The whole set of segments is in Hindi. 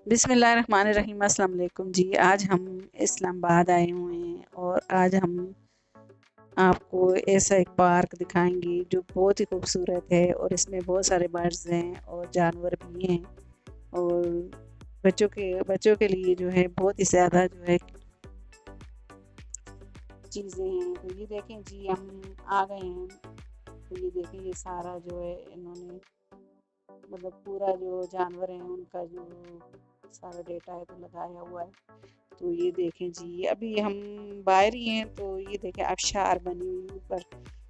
बिस्मिल्लाहिर्रहमानिर्रहीम। अस्सलाम वालेकुम जी। आज हम इस्लामाबाद आए हुए हैं और आज हम आपको ऐसा एक पार्क दिखाएंगे जो बहुत ही खूबसूरत है और इसमें बहुत सारे बर्ड्स हैं और जानवर भी हैं और बच्चों के लिए जो है बहुत ही ज़्यादा जो है चीज़ें हैं। तो ये देखें जी, हम आ गए हैं। तो ये देखें, ये सारा जो है इन्होंने मतलब पूरा जो जानवर हैं उनका जो सारा डेटा है तो लगाया हुआ है। तो ये देखें जी, अभी हम बाहर ही हैं। तो ये देखें, आबशार बनी हुई, ऊपर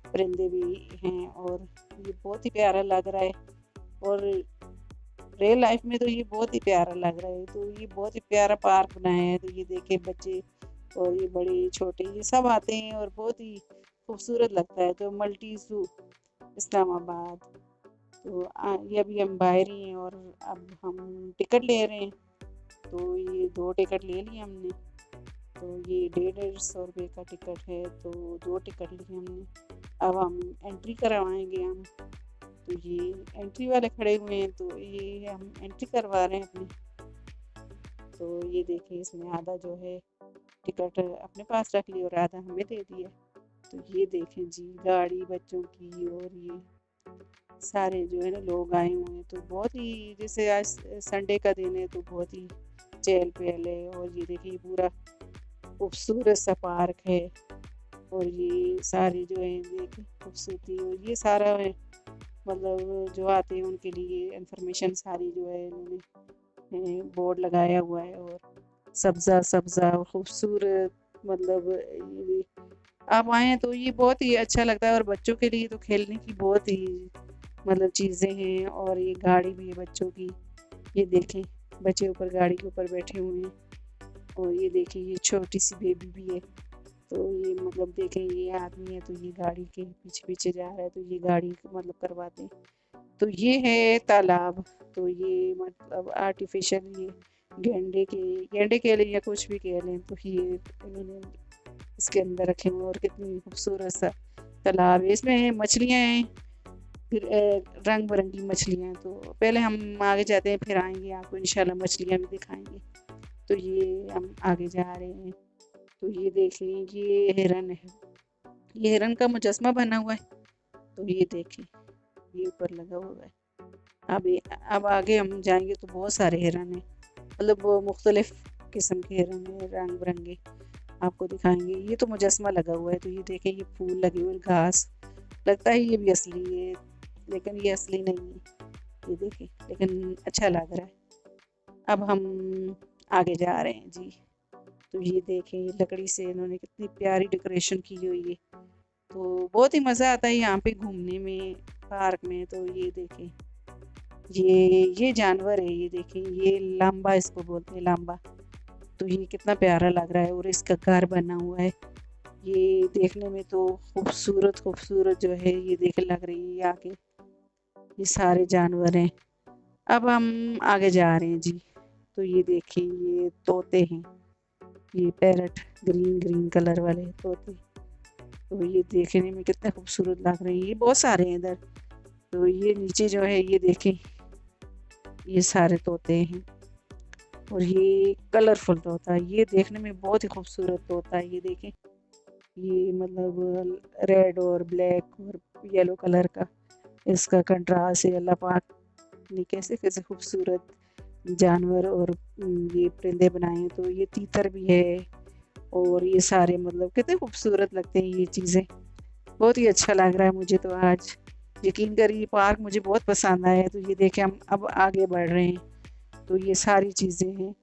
परिंदे भी हैं और ये बहुत ही प्यारा लग रहा है। और रियल लाइफ में तो ये बहुत ही प्यारा लग रहा है। तो ये बहुत ही प्यारा पार्क बनाया है। तो ये देखें, बच्चे और ये बड़े छोटे ये सब आते हैं और बहुत ही खूबसूरत लगता है। तो मल्टी जू इस्लामाबाद। तो ये अभी हम बाहर ही हैं और अब हम टिकट ले रहे हैं। तो ये 2 टिकट ले लिए हमने। तो ये 150 रुपये का टिकट है। तो 2 टिकट लिए हमने। अब हम एंट्री करवाएंगे हम। तो ये एंट्री वाले खड़े हुए हैं, तो ये हम एंट्री करवा रहे हैं अपनी। तो ये देखिए, इसने आधा जो है टिकट अपने पास रख ली और आधा हमें दे दिया। तो ये देखें जी, गाड़ी बच्चों की और ये सारे जो है ना लोग आए हुए हैं। तो बहुत ही, जैसे आज संडे का दिन है तो बहुत ही चहल पहल है। और ये देखिए, पूरा खूबसूरत सा पार्क है और ये सारी जो है देखिए खूबसूरती। और ये सारा है मतलब जो आते हैं उनके लिए इंफॉर्मेशन सारी जो है इन्होंने बोर्ड लगाया हुआ है। और सब्ज़ा सब्ज़ा खूबसूरत मतलब ये आप आए हैं तो ये बहुत ही अच्छा लगता है। और बच्चों के लिए तो खेलने की बहुत ही मतलब चीज़ें हैं। और ये गाड़ी भी है बच्चों की। ये देखें, बच्चे ऊपर गाड़ी के ऊपर बैठे हुए हैं। और ये देखिए, ये छोटी सी बेबी भी है। तो ये मतलब देखें, ये आदमी है तो ये गाड़ी के पीछे पीछे जा रहा है। तो ये गाड़ी मतलब करवाते हैं। तो ये है तालाब। तो ये मतलब आर्टिफिशियल ये गेंडे के लिए या कुछ भी कह लें, तो ये इन्होंने इसके अंदर रखे हुए। और कितनी खूबसूरत सा तालाब है। इसमें मछलियाँ हैं, फिर रंग बिरंगी मछलियाँ। तो पहले हम आगे जाते हैं, फिर आएंगे आपको इंशाल्लाह मछलियाँ भी दिखाएंगे। तो ये हम आगे जा रहे हैं। तो ये देख लें, ये हिरन है। ये हिरन का मुजस्मा बना हुआ है। तो ये देखें, ये ऊपर लगा हुआ है। अब आगे हम जाएंगे तो बहुत सारे हिरन हैं, मतलब वो मुख्तलिफ किस्म के हिरन हैं, रंग बिरंगे आपको दिखाएंगे। ये तो मुजस्मा लगा हुआ है। तो ये देखें, ये फूल लगे हुए, घास, लगता है ये भी असली है लेकिन ये असली नहीं है। ये देखें, लेकिन अच्छा लग रहा है। अब हम आगे जा रहे हैं जी। तो ये देखें, ये लकड़ी से इन्होंने कितनी प्यारी डेकोरेशन की हुई है। तो बहुत ही मज़ा आता है यहाँ पे घूमने में, पार्क में। तो ये देखें, ये जानवर है। ये देखें, ये लांबा इसको बोलते हैं, लांबा। तो ये कितना प्यारा लग रहा है और इसका घर बना हुआ है। ये देखने में तो खूबसूरत खूबसूरत जो है ये देख लग रही है आगे। ये सारे जानवर हैं। अब हम आगे जा रहे हैं जी। तो ये देखिए, ये तोते हैं, ये पैरट, ग्रीन ग्रीन कलर वाले तोते। तो ये देखने में कितने खूबसूरत लग रहे हैं। ये बहुत सारे हैं इधर। तो ये नीचे जो है ये देखें, ये सारे तोते हैं। और ये कलरफुल तोता है, ये देखने में बहुत ही खूबसूरत तोता है। ये देखें, ये मतलब रेड और ब्लैक और येलो कलर का इसका कंट्रास्ट है। अल्लाह पाक ने कैसे कैसे खूबसूरत जानवर और ये परिंदे बनाए हैं। तो ये तीतर भी है और ये सारे मतलब कितने खूबसूरत लगते हैं ये चीज़ें। बहुत ही अच्छा लग रहा है मुझे तो आज। यकीन करिए, पार्क मुझे बहुत पसंद आया है। तो ये देखें, हम अब आगे बढ़ रहे हैं। तो ये सारी चीज़ें हैं।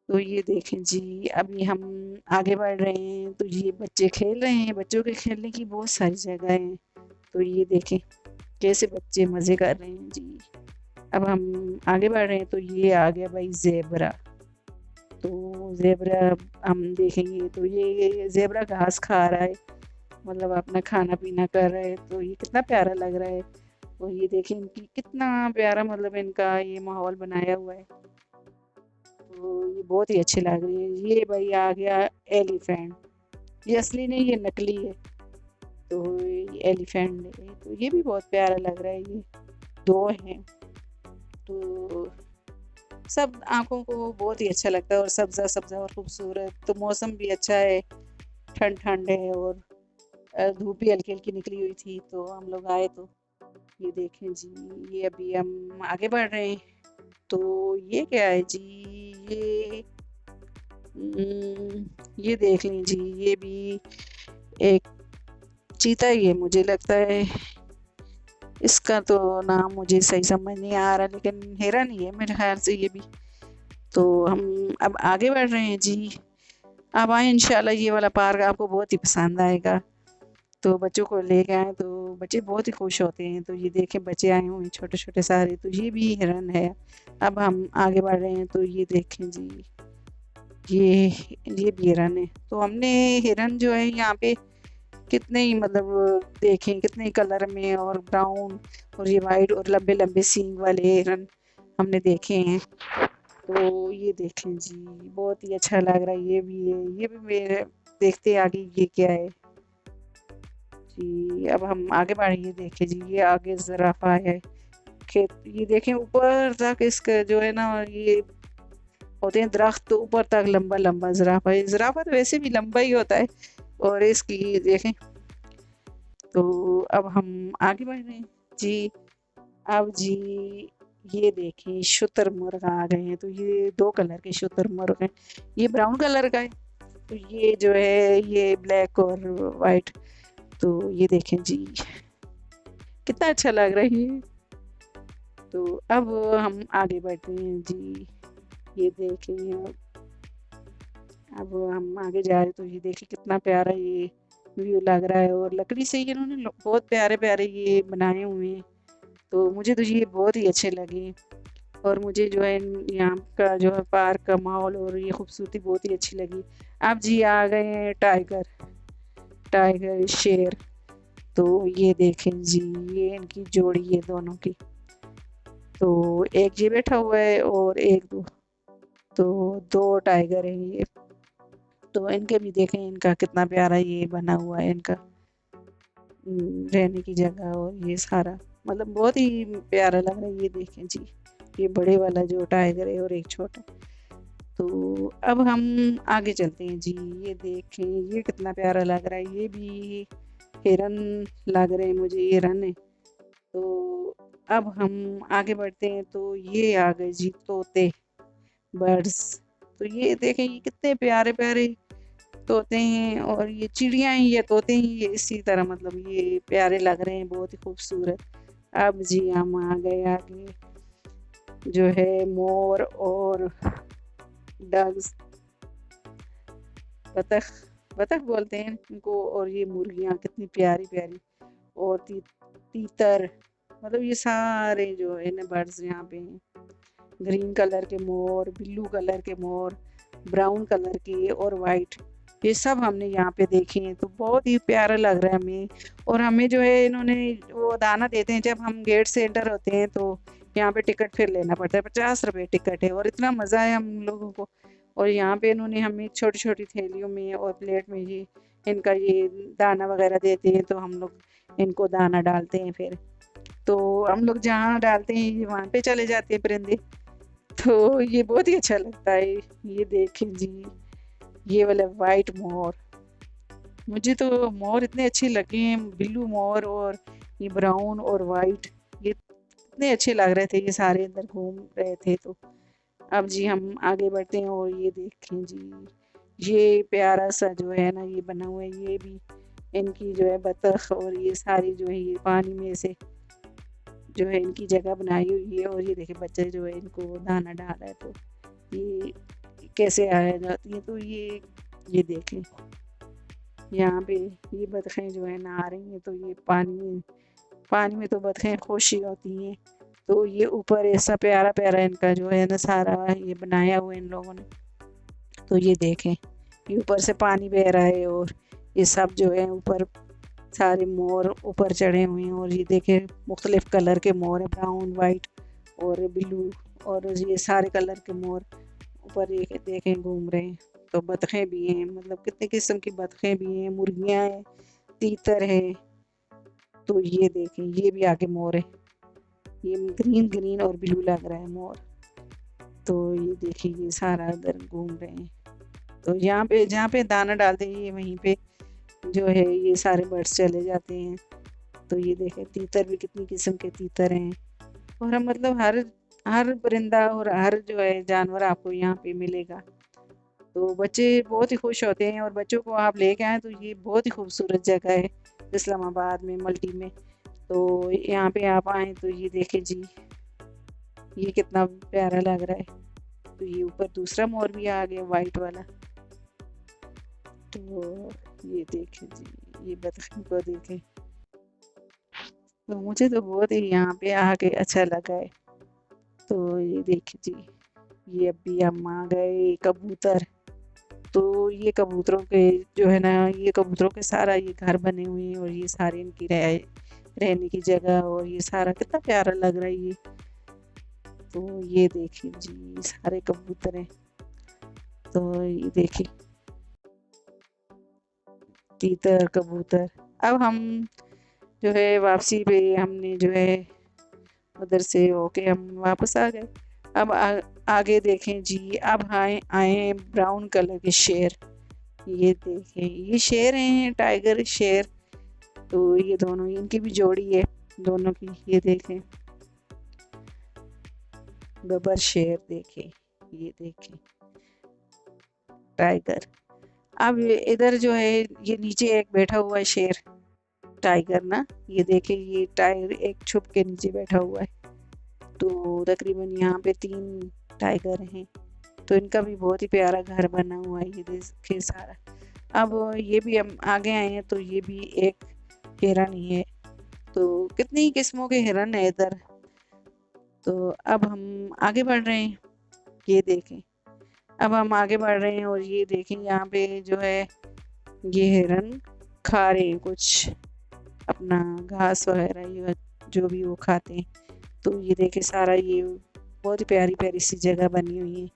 तो ये देखें जी, अभी हम आगे बढ़ रहे हैं। तो ये बच्चे खेल रहे हैं, बच्चों के खेलने की बहुत सारी जगह हैं। तो ये देखें कैसे बच्चे मज़े कर रहे हैं जी। अब हम आगे बढ़ रहे हैं। तो ये आ गया भाई ज़ेबरा। तो ज़ेबरा हम देखेंगे। तो ये ज़ेबरा घास खा रहा है, मतलब अपना खाना पीना कर रहा है। तो ये कितना प्यारा लग रहा है। और ये देखें, इनकी कितना प्यारा मतलब इनका ये माहौल बनाया हुआ है। तो ये बहुत ही अच्छी लग रही है। ये भाई आ गया एलिफेंट। ये असली नहीं, ये नकली है। तो ये एलिफेंट है। तो ये भी बहुत प्यारा लग रहा है। ये 2 हैं। तो सब आँखों को बहुत ही अच्छा लगता है और सब्ज़ा-सब्ज़ा और खूबसूरत। तो मौसम भी अच्छा है, ठंड-ठंड है और धूप भी हल्की-हल्की निकली हुई थी, तो हम लोग आए तो ये देखें जी, ये अभी हम आगे बढ़ रहे हैं। तो ये क्या है जी? ये ये देख लें जी, ये भी एक चीता ही है मुझे लगता है। इसका तो नाम मुझे सही समझ नहीं आ रहा, लेकिन हिरन ही है मेरे ख़्याल से ये भी। तो हम अब आगे बढ़ रहे हैं जी। अब आए इंशाल्लाह, ये वाला पार्क आपको बहुत ही पसंद आएगा। तो बच्चों को लेके आएँ तो बच्चे बहुत ही खुश होते हैं। तो ये देखें बच्चे आए हुए हैं छोटे-छोटे सारे, तो ये भी हिरन है। अब हम आगे बढ़ रहे हैं तो ये देखें जी, ये ये भी हिरन है। तो हमने हिरन जो है यहाँ पे कितने ही मतलब देखे, कितने ही कलर में, और ब्राउन और ये वाइट और लंबे-लंबे सींग वाले हिरन हमने देखे हैं। तो ये देखें जी, बहुत ही अच्छा लग रहा है। ये भी मेरे देखते हैं आगे ये क्या है जी। अब हम आगे बढ़े, ये देखें जी, ये आगे ज़राफ़ा है। खेत ये देखें ऊपर तक इसका जो है ना, ये होते हैं दरख्त, तो ऊपर तक लंबा-लंबा ज़राफ़ा है। ज़राफ़ा तो वैसे भी लंबा ही होता है, और इसकी ये देखें। तो अब हम आगे बढ़ रहे हैं जी। अब जी ये देखें, शुतुरमुर्ग आ गए हैं। तो ये 2 कलर के शुतुरमुर्ग हैं। ये ब्राउन कलर का है, तो ये जो है ये ब्लैक और वाइट। तो ये देखें जी, कितना अच्छा लग रहा है ये। तो अब हम आगे बढ़ते हैं जी। ये देखें, अब हम आगे जा रहे हैं तो ये देखिए कितना प्यारा ये व्यू लग रहा है, और लकड़ी से ये इन्होंने बहुत प्यारे-प्यारे ये बनाए हुए हैं। तो मुझे तो ये बहुत ही अच्छे लगे, और मुझे जो है यहाँ का जो है पार्क का माहौल और ये खूबसूरती बहुत ही अच्छी लगी। अब जी आ गए हैं टाइगर, शेर। तो ये देखें जी, ये इनकी जोड़ी है दोनों की। तो एक ये बैठा हुआ है और एक तो 2 टाइगर हैं ये। तो इनके भी देखें, इनका कितना प्यारा ये बना हुआ है, इनका रहने की जगह, और ये सारा मतलब बहुत ही प्यारा लग रहा है। ये देखें जी, ये बड़े वाला जो टाइगर है और एक छोटा। तो अब हम आगे चलते हैं जी। ये देखें, ये कितना प्यारा लग रहा है। ये भी हिरन लग रहे हैं मुझे, ये हिरन है। तो अब हम आगे बढ़ते हैं तो ये आ गए जी तोते, बर्ड्स। तो ये देखें, ये कितने प्यारे-प्यारे तोते हैं, और ये चिड़िया हैं, ये तोते हैं, ये इसी तरह मतलब ये प्यारे लग रहे हैं, बहुत ही खूबसूरत। अब जी हम आ गए आगे, जो है मोर और डग्स, बतख, बतख बोलते हैं इनको। और ये मुर्गियाँ कितनी प्यारी-प्यारी, और तीतर, मतलब ये सारे जो है ना बर्ड्स यहाँ पे हैं। ग्रीन कलर के मोर, ब्लू कलर के मोर, ब्राउन कलर के और वाइट, ये सब हमने यहाँ पे देखे हैं। तो बहुत ही प्यारा लग रहा है हमें। और हमें जो है इन्होंने वो दाना देते हैं जब हम गेट से एंटर होते हैं, तो यहाँ पे टिकट फिर लेना पड़ता है। 50 रुपये टिकट है, और इतना मज़ा है हम लोगों को। और यहाँ पे इन्होंने हमें छोटी-छोटी थैलियों में और प्लेट में ये इनका ये दाना वगैरह देते हैं, तो हम लोग इनको दाना डालते हैं फिर। तो हम लोग जहाँ डालते हैं ये वहाँ पे चले जाते हैं परिंदे। तो ये बहुत ही अच्छा लगता है। ये देखें जी, ये वाला वाइट मोर, मुझे तो मोर इतने अच्छे लगे हैं, ब्लू मोर और ये ब्राउन और वाइट, ये इतने अच्छे लग रहे थे, ये सारे अंदर घूम रहे थे। तो अब जी हम आगे बढ़ते हैं, और ये देखें जी, ये प्यारा सा जो है ना ये बना हुआ है, ये भी इनकी जो है बतख, और ये सारी जो है ये पानी में से जो है इनकी जगह बनाई हुई है। और ये देखिए बच्चे जो है इनको दाना डाल रहा है। तो ये कैसे आया जाती है, तो ये देखें यहाँ पे ये बतखें जो है नहा रही हैं। तो ये पानी में तो बतखें खुश ही होती हैं। तो ये ऊपर ऐसा प्यारा प्यारा इनका जो है ना सारा ये बनाया हुआ है इन लोगों ने। तो ये देखें, ये ऊपर से पानी बह रहा है, और ये सब जो है ऊपर सारे मोर ऊपर चढ़े हुए हैं। और ये देखें मुख्तलिफ कलर के मोर है, ब्राउन, वाइट और ब्लू, और ये सारे कलर के मोर ऊपर ये देखें घूम रहे हैं। तो बतखें भी हैं, मतलब कितने किस्म की बतखें भी हैं, मुर्गियाँ हैं, तीतर है। तो ये देखें, ये भी आगे मोर है, ये ग्रीन ग्रीन और ब्लू लग रहा है मोर। तो ये देखिए ये सारा इधर घूम रहे हैं। तो यहाँ पे जहाँ पे दाना डालते हैं ये वहीं पे जो है ये सारे बर्ड्स चले जाते हैं। तो ये देखें तीतर भी कितनी किस्म के तीतर हैं, और हम मतलब हर हर परिंदा और हर जो है जानवर आपको यहाँ पे मिलेगा। तो बच्चे बहुत ही खुश होते हैं, और बच्चों को आप लेके आए तो ये बहुत ही खूबसूरत जगह है इस्लामाबाद में मल्टी में। तो यहाँ पे आप आए तो ये देखें जी, ये कितना प्यारा लग रहा है। तो ये ऊपर दूसरा मोर भी आ गया वाइट वाला। तो ये देखें जी, ये बतख को देखें। तो मुझे तो बहुत ही यहाँ पे आके अच्छा लगा है। तो ये देखिए जी, ये अभी हम आ गए कबूतर। तो ये कबूतरों के जो है ना, ये कबूतरों के सारा ये घर बने हुए हैं, और ये सारे इनकी रहने की जगह, और ये सारा कितना प्यारा लग रहा है ये। तो ये देखिए जी सारे कबूतर हैं। तो ये देखिए तीतर कबूतर। अब हम जो है वापसी पे हमने जो है उधर से होके हम वापस आ गए। अब आगे देखें जी, अब आए ब्राउन कलर के शेर। ये देखें ये शेर हैं, टाइगर शेर। तो ये दोनों इनकी भी जोड़ी है दोनों की। ये देखें गब्बर शेर, देखें ये देखें टाइगर। अब इधर जो है ये नीचे एक बैठा हुआ है शेर टाइगर ना, ये देखें ये टाइगर एक छुप के नीचे बैठा हुआ है। तो तकरीबन यहाँ पे 3 टाइगर हैं। तो इनका भी बहुत ही प्यारा घर बना हुआ है, ये देखिए सारा। अब ये भी हम आगे आए हैं तो ये भी एक हिरन ही है। तो कितनी किस्मों के हिरन है इधर। तो अब हम आगे बढ़ रहे हैं, ये देखें अब हम आगे बढ़ रहे हैं, और ये देखें यहाँ पे जो है ये हिरन खा रहे हैं कुछ अपना घास वगैरह, ये जो भी वो खाते हैं। तो ये देखें सारा ये बहुत ही प्यारी प्यारी सी जगह बनी हुई है।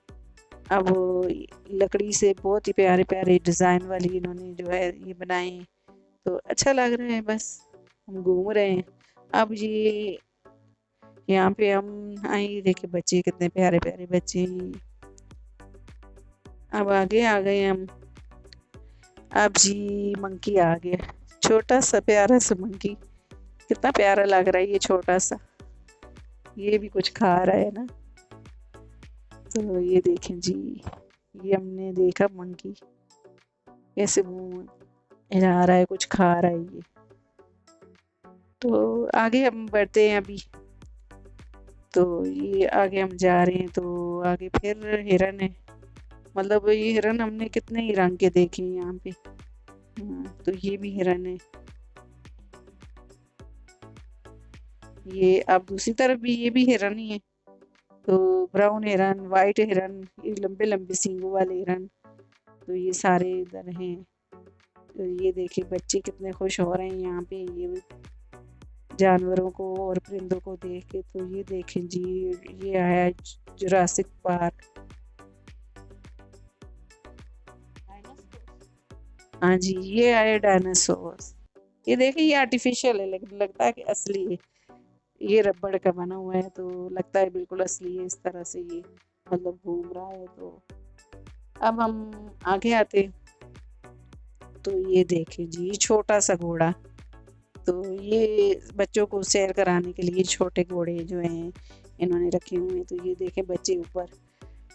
अब लकड़ी से बहुत ही प्यारे प्यारे डिज़ाइन वाली इन्होंने जो है ये बनाए हैं। तो अच्छा लग रहा है, बस हम घूम रहे हैं। अब ये यहाँ पे हम आए, देखे बच्चे कितने प्यारे प्यारे बच्चे हैं। अब आगे आ गए हम। अब जी मंकी आ गया, छोटा सा प्यारा सा मंकी। कितना प्यारा लग रहा है ये छोटा सा, ये भी कुछ खा रहा है ना। तो ये देखें जी, ये हमने देखा मंकी कैसे मुंह हिला रहा है, कुछ खा रहा है ये। तो आगे हम बढ़ते हैं अभी। तो ये आगे हम जा रहे हैं, तो आगे फिर हिरन है। मतलब ये हिरन हमने कितने ही रंग के देखे हैं यहाँ पे। तो ये भी हिरन है। ये अब दूसरी तरफ भी ये भी हिरन ही है। तो ब्राउन हिरन, वाइट हिरन, ये लंबे लंबे सींगों वाले हिरन। तो ये सारे इधर हैं। तो ये देखिए बच्चे कितने खुश हो रहे हैं यहाँ पे ये जानवरों को और परिंदों को देख के। तो ये देखें जी, ये आया जुरासिक पार्क। हाँ जी, ये आए डायनासोर। ये देखिए ये आर्टिफिशियल है लेकिन लगता है कि असली है। ये रबड़ का बना हुआ है, तो लगता है बिल्कुल असली है। इस तरह से ये मतलब घूम रहा है। तो अब हम आगे आते, तो ये देखें जी छोटा सा घोड़ा। तो ये बच्चों को सैर कराने के लिए छोटे घोड़े जो हैं इन्होंने रखे हुए हैं। तो ये देखें बच्चे ऊपर,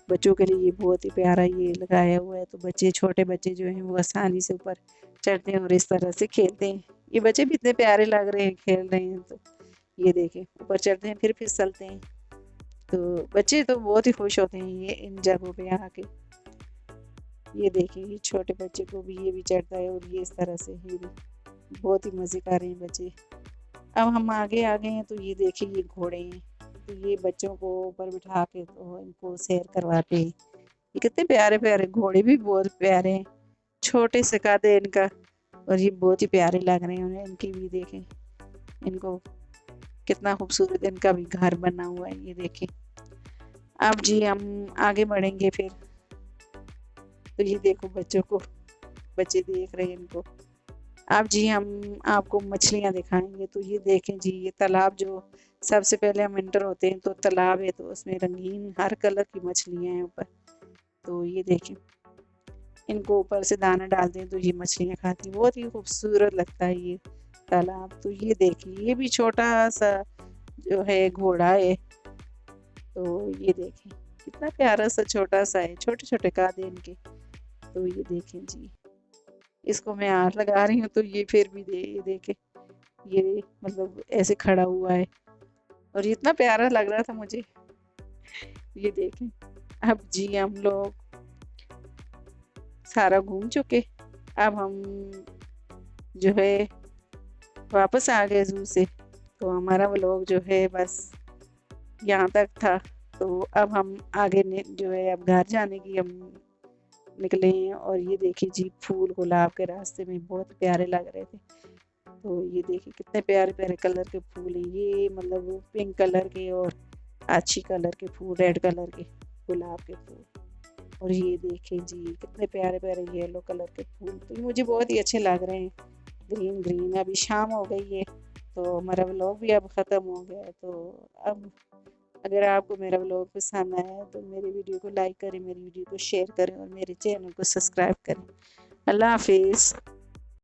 बच्चों के लिए ये बहुत ही प्यारा ये लगाया हुआ है। तो बच्चे, छोटे बच्चे जो हैं वो आसानी से ऊपर चढ़ते हैं और इस तरह से खेलते हैं। ये बच्चे भी इतने प्यारे लग रहे हैं, खेल रहे हैं। तो ये देखें ऊपर चढ़ते हैं फिर फिसलते हैं। तो बच्चे तो बहुत ही खुश होते हैं ये इन जगहों पे आके। ये देखें ये छोटे बच्चे को भी ये भी चढ़ता है, और ये इस तरह से ये भी बहुत ही मज़े कर रहे हैं बच्चे। अब हम आगे आ गए हैं, तो ये देखिए ये घोड़े हैं। तो ये बच्चों को ऊपर बिठा के तो इनको सैर करवाते हैं। ये कितने प्यारे प्यारे घोड़े, भी बहुत प्यारे हैं, छोटे से कद है इनका, और ये बहुत ही प्यारे लग रहे हैं। उन्हें इनकी भी देखें, इनको कितना खूबसूरत इनका भी घर बना हुआ है, ये देखें। अब जी हम आगे बढ़ेंगे फिर। तो ये देखो बच्चों को, बच्चे देख रहे हैं इनको। अब जी हम आपको मछलियाँ दिखाएंगे। तो ये देखें जी, ये तालाब जो सबसे पहले हम एंटर होते हैं तो तालाब है, तो उसमें रंगीन हर कलर की मछलियाँ हैं ऊपर। तो ये देखें, इनको ऊपर से दाना डालते हैं तो ये मछलियाँ खाती हैं। बहुत ही खूबसूरत लगता है ये तालाब। तो ये देखिए, ये भी छोटा सा जो है घोड़ा है। तो ये देखें, कितना प्यारा सा छोटा सा है, छोटे छोटे कादे इनके। तो ये देखें जी, इसको मैं हाथ लगा रही हूँ तो ये फिर भी ये देखे, ये मतलब ऐसे खड़ा हुआ है और ये इतना प्यारा लग रहा था मुझे। ये देखें, अब जी हम लोग सारा घूम चुके। अब हम जो है वापस आ गए ज़ू से। तो हमारा व्लॉग जो है बस यहाँ तक था। तो अब हम आगे जो है अब घर जाने की हम निकले हैं। और ये देखिए जी, फूल गुलाब के रास्ते में बहुत प्यारे लग रहे थे। तो ये देखिए कितने प्यारे प्यारे कलर के फूल हैं ये, मतलब पिंक कलर के और अच्छी कलर के फूल, रेड कलर के गुलाब के फूल। और ये देखें जी, कितने प्यारे प्यारे येलो कलर के फूल। तो ये मुझे बहुत ही अच्छे लग रहे हैं, ग्रीन ग्रीन। अभी शाम हो गई है तो हमारा व्लॉग भी अब ख़त्म हो गया है। तो अब अगर आपको मेरा व्लॉग पसंद आया तो मेरी वीडियो को लाइक करें, मेरी वीडियो को शेयर करें और मेरे चैनल को सब्सक्राइब करें। अल्लाह हाफिज़।